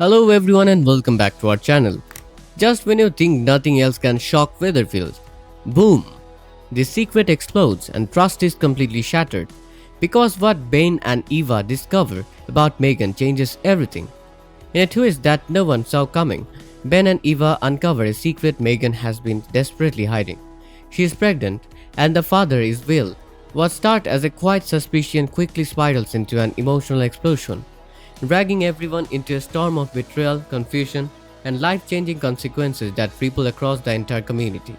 Hello everyone and welcome back to our channel. Just when you think nothing else can shock Weatherfield, boom! The secret explodes and trust is completely shattered. Because what Bane and Eva discover about Megan changes everything. In a twist that no one saw coming, Ben and Eva uncover a secret Megan has been desperately hiding. She is pregnant and the father is Will. What starts as a quiet suspicion quickly spirals into an emotional explosion, dragging everyone into a storm of betrayal, confusion, and life changing consequences that ripple across the entire community.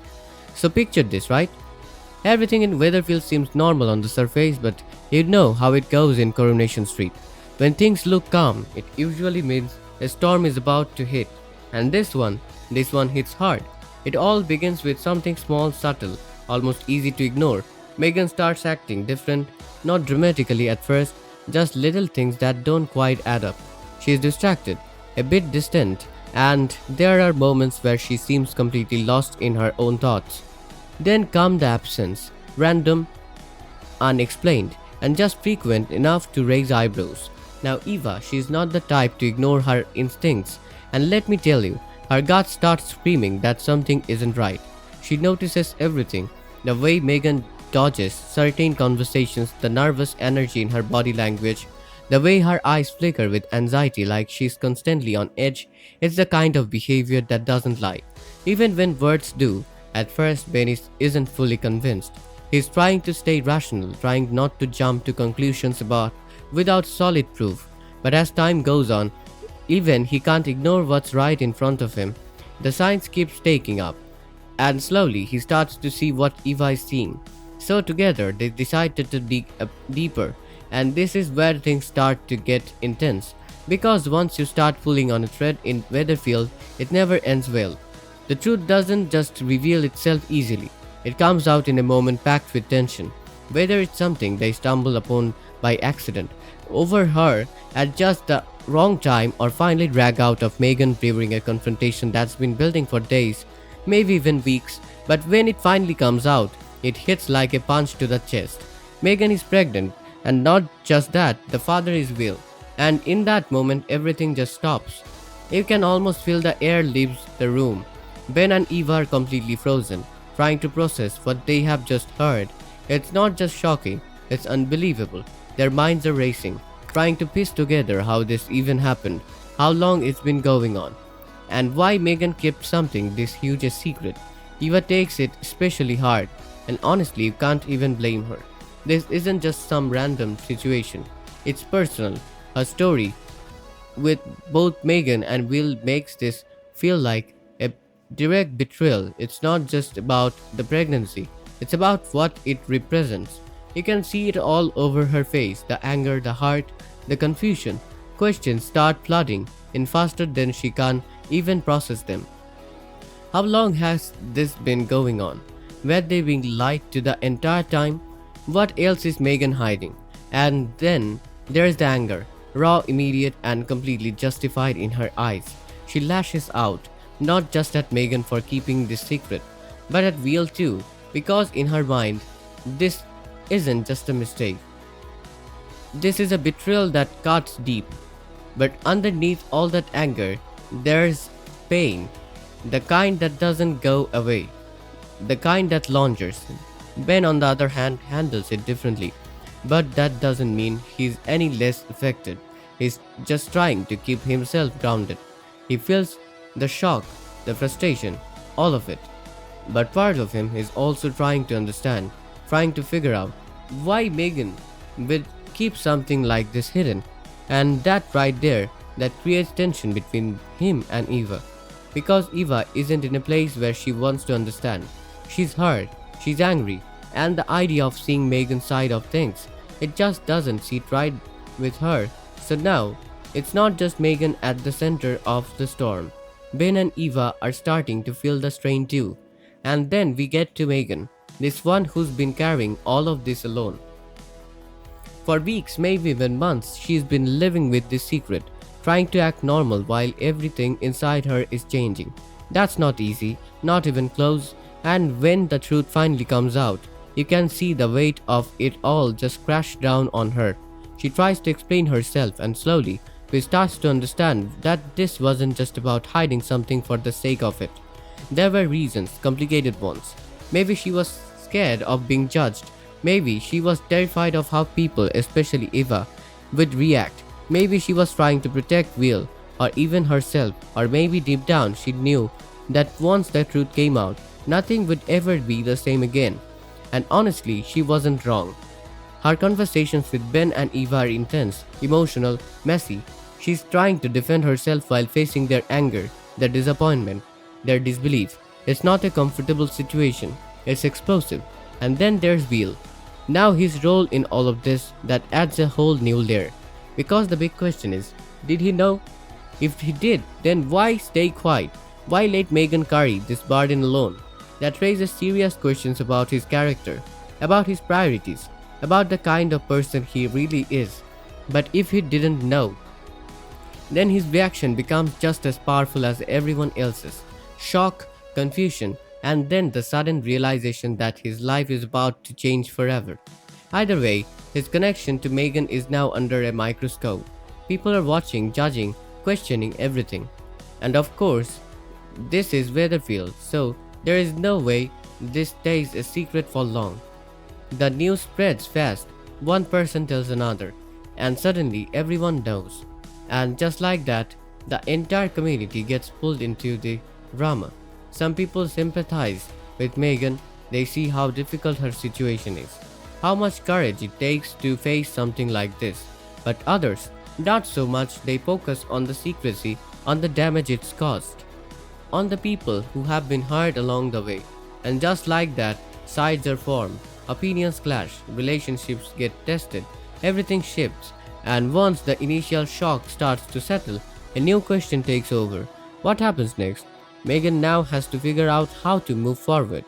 So, picture this, right? Everything in Weatherfield seems normal on the surface, but you know how it goes in Coronation Street. When things look calm, it usually means a storm is about to hit. And this one hits hard. It all begins with something small, subtle, almost easy to ignore. Megan starts acting different, not dramatically at first, just little things that don't quite add up. She is distracted, a bit distant, and there are moments where she seems completely lost in her own thoughts. Then come the absence, random, unexplained, and just frequent enough to raise eyebrows. Now, Eva, she is not the type to ignore her instincts, and let me tell you, her gut starts screaming that something isn't right. She notices everything, the way Megan dodges certain conversations, the nervous energy in her body language, the way her eyes flicker with anxiety like she's constantly on edge. It's the kind of behavior that doesn't lie, even when words do. At first, Benny isn't fully convinced. He's trying to stay rational, trying not to jump to conclusions about without solid proof. But as time goes on, even he can't ignore what's right in front of him. The signs keep stacking up, and slowly he starts to see what Eva is seeing. So together they decided to dig deeper, and this is where things start to get intense. Because once you start pulling on a thread in Weatherfield, it never ends well. The truth doesn't just reveal itself easily, it comes out in a moment packed with tension. Whether it's something they stumble upon by accident, overheard at just the wrong time, or finally drag out of Megan brewing a confrontation that's been building for days, maybe even weeks, but when it finally comes out, it hits like a punch to the chest. Megan is pregnant, and not just that, the father is Will. And in that moment, everything just stops. You can almost feel the air leaves the room. Ben and Eva are completely frozen, trying to process what they have just heard. It's not just shocking, it's unbelievable. Their minds are racing, trying to piece together how this even happened, how long it's been going on, and why Megan kept something this huge a secret. Eva takes it especially hard, and honestly, you can't even blame her. This isn't just some random situation, it's personal. Her story with both Megan and Will makes this feel like a direct betrayal. It's not just about the pregnancy, it's about what it represents. You can see it all over her face, the anger, the heart, the confusion. Questions start flooding in faster than she can even process them. How long has this been going on? Were they being lied to the entire time? What else is Megan hiding? And then there's the anger, raw, immediate, and completely justified in her eyes. She lashes out, not just at Megan for keeping this secret, but at Will too, because in her mind, this isn't just a mistake. This is a betrayal that cuts deep. But underneath all that anger, there's pain, the kind that doesn't go away, the kind that lingers. Ben, on the other hand, handles it differently, but that doesn't mean he's any less affected. He's just trying to keep himself grounded. He feels the shock, the frustration, all of it. But part of him is also trying to understand, trying to figure out why Megan would keep something like this hidden. And that right there, that creates tension between him and Eva. Because Eva isn't in a place where she wants to understand. She's hurt, she's angry, and the idea of seeing Megan's side of things, it just doesn't sit right with her. So now, it's not just Megan at the center of the storm. Ben and Eva are starting to feel the strain too. And then we get to Megan, this one who's been carrying all of this alone. For weeks, maybe even months, she's been living with this secret, trying to act normal while everything inside her is changing. That's not easy, not even close, and when the truth finally comes out, you can see the weight of it all just crash down on her. She tries to explain herself, and slowly, we start to understand that this wasn't just about hiding something for the sake of it. There were reasons, complicated ones. Maybe she was scared of being judged. Maybe she was terrified of how people, especially Eva, would react. Maybe she was trying to protect Will or even herself, or maybe deep down she knew that once the truth came out, nothing would ever be the same again. And honestly, she wasn't wrong. Her conversations with Ben and Eva are intense, emotional, messy. She's trying to defend herself while facing their anger, their disappointment, their disbelief. It's not a comfortable situation, it's explosive. And then there's Will. Now his role in all of this, that adds a whole new layer. Because the big question is, did he know? If he did, then why stay quiet? Why let Megan carry this burden alone? That raises serious questions about his character, about his priorities, about the kind of person he really is. But if he didn't know, then his reaction becomes just as powerful as everyone else's. Shock, confusion, and then the sudden realization that his life is about to change forever. Either way, his connection to Megan is now under a microscope. People are watching, judging, questioning everything. And of course, this is Weatherfield, so there is no way this stays a secret for long. The news spreads fast, one person tells another, and suddenly everyone knows. And just like that, the entire community gets pulled into the drama. Some people sympathize with Megan, they see how difficult her situation is, how much courage it takes to face something like this. But others, not so much, they focus on the secrecy, on the damage it's caused, on the people who have been hurt along the way. And just like that, sides are formed, opinions clash, relationships get tested, everything shifts. And once the initial shock starts to settle, a new question takes over. What happens next? Megan now has to figure out how to move forward,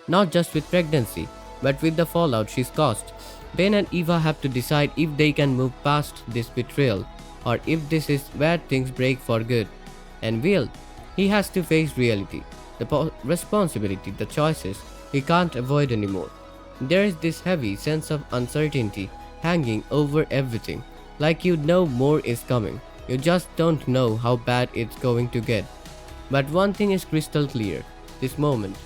not just with pregnancy, but with the fallout she's caused. Ben and Eva have to decide if they can move past this betrayal, or if this is where things break for good. And Will, he has to face reality, the responsibility, the choices he can't avoid anymore. There is this heavy sense of uncertainty hanging over everything, like you know more is coming, you just don't know how bad it's going to get. But one thing is crystal clear, this moment,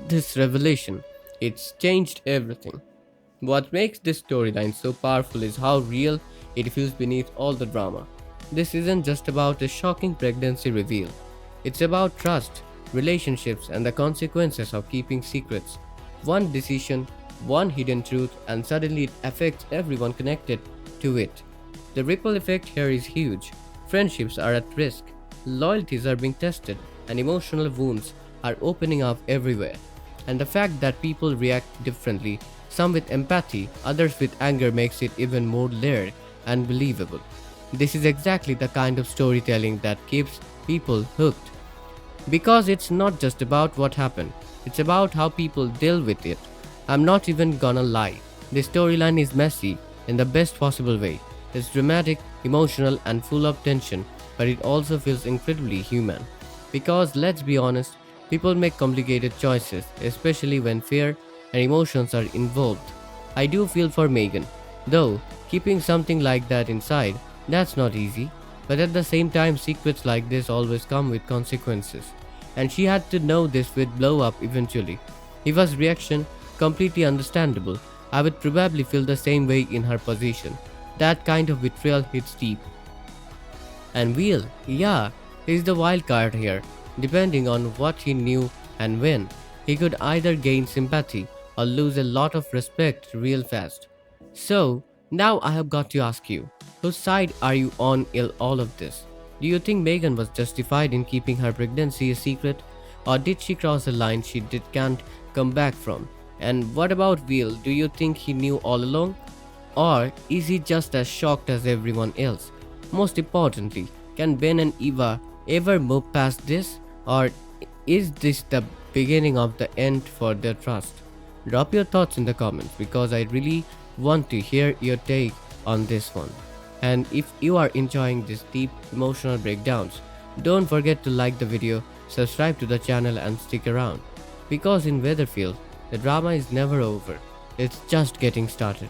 this revelation, it's changed everything. What makes this storyline so powerful is how real it feels beneath all the drama. This isn't just about a shocking pregnancy reveal, it's about trust, relationships, and the consequences of keeping secrets. One decision, one hidden truth, and suddenly it affects everyone connected to it. The ripple effect here is huge. Friendships are at risk, loyalties are being tested, and emotional wounds are opening up everywhere. And the fact that people react differently, some with empathy, others with anger, makes it even more layered and believable. This is exactly the kind of storytelling that keeps people hooked. Because it's not just about what happened, it's about how people deal with it. I'm not even gonna lie, this storyline is messy in the best possible way. It's dramatic, emotional, and full of tension, but it also feels incredibly human. Because let's be honest, people make complicated choices, especially when fear and emotions are involved. I do feel for Megan, though keeping something like that inside, that's not easy. But at the same time, secrets like this always come with consequences. And she had to know this would blow up eventually. Eva's reaction, completely understandable. I would probably feel the same way in her position. That kind of betrayal hits deep. And Will, yeah, he's the wild card here. Depending on what he knew and when, he could either gain sympathy or lose a lot of respect real fast. So, now I have got to ask you, whose side are you on in all of this? Do you think Megan was justified in keeping her pregnancy a secret? Or did she cross a line can't come back from? And what about Will? Do you think he knew all along? Or is he just as shocked as everyone else? Most importantly, can Ben and Eva ever move past this? Or is this the beginning of the end for their trust? Drop your thoughts in the comments because I really want to hear your take on this one. And if you are enjoying these deep emotional breakdowns, don't forget to like the video, subscribe to the channel and stick around. Because in Weatherfield, the drama is never over, it's just getting started.